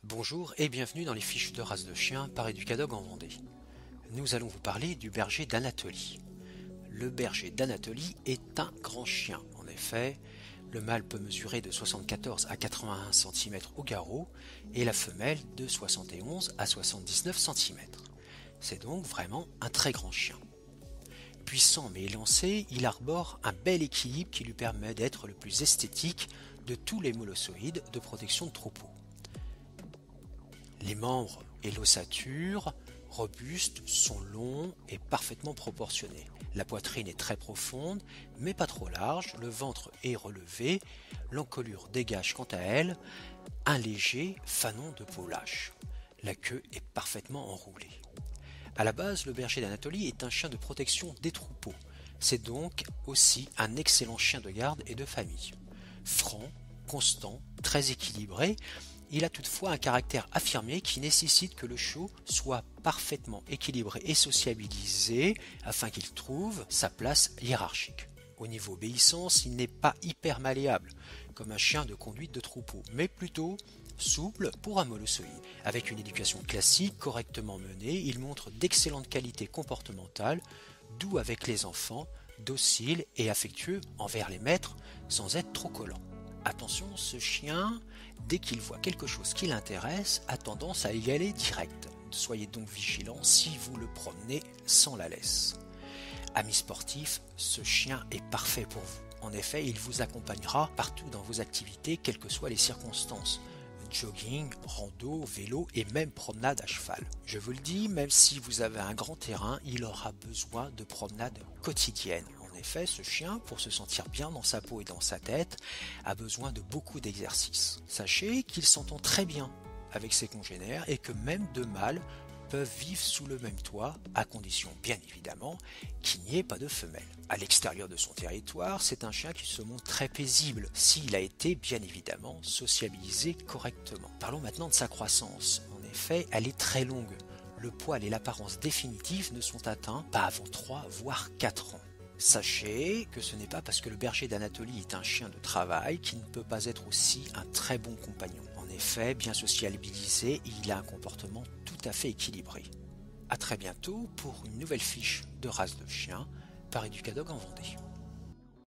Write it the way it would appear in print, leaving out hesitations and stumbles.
Bonjour et bienvenue dans les fiches de race de chiens par Educadog en Vendée. Nous allons vous parler du berger d'Anatolie. Le berger d'Anatolie est un grand chien. En effet, le mâle peut mesurer de 74 à 81 cm au garrot et la femelle de 71 à 79 cm. C'est donc vraiment un très grand chien. Puissant mais élancé, il arbore un bel équilibre qui lui permet d'être le plus esthétique de tous les molossoïdes de protection de troupeau. Les membres et l'ossature, robustes, sont longs et parfaitement proportionnés. La poitrine est très profonde, mais pas trop large, le ventre est relevé, l'encolure dégage quant à elle un léger fanon de peau lâche. La queue est parfaitement enroulée. À la base, le berger d'Anatolie est un chien de protection des troupeaux. C'est donc aussi un excellent chien de garde et de famille. Franc, constant, très équilibré, il a toutefois un caractère affirmé qui nécessite que le chiot soit parfaitement équilibré et sociabilisé afin qu'il trouve sa place hiérarchique. Au niveau obéissance, il n'est pas hyper malléable, comme un chien de conduite de troupeau, mais plutôt souple pour un molossoïde. Avec une éducation classique correctement menée, il montre d'excellentes qualités comportementales, doux avec les enfants, docile et affectueux envers les maîtres sans être trop collant. Attention, ce chien, dès qu'il voit quelque chose qui l'intéresse, a tendance à y aller direct. Soyez donc vigilant si vous le promenez sans la laisse. Ami sportif, ce chien est parfait pour vous. En effet, il vous accompagnera partout dans vos activités, quelles que soient les circonstances. Jogging, rando, vélo et même promenade à cheval. Je vous le dis, même si vous avez un grand terrain, il aura besoin de promenades quotidiennes. En effet, ce chien, pour se sentir bien dans sa peau et dans sa tête, a besoin de beaucoup d'exercices. Sachez qu'il s'entend très bien avec ses congénères et que même deux mâles peuvent vivre sous le même toit, à condition bien évidemment qu'il n'y ait pas de femelle. À l'extérieur de son territoire, c'est un chien qui se montre très paisible s'il a été bien évidemment sociabilisé correctement. Parlons maintenant de sa croissance. En effet, elle est très longue. Le poil et l'apparence définitive ne sont atteints pas avant 3 voire 4 ans. Sachez que ce n'est pas parce que le berger d'Anatolie est un chien de travail qu'il ne peut pas être aussi un très bon compagnon. En effet, bien sociabilisé, il a un comportement tout à fait équilibré. A très bientôt pour une nouvelle fiche de race de chien par Educadog en Vendée.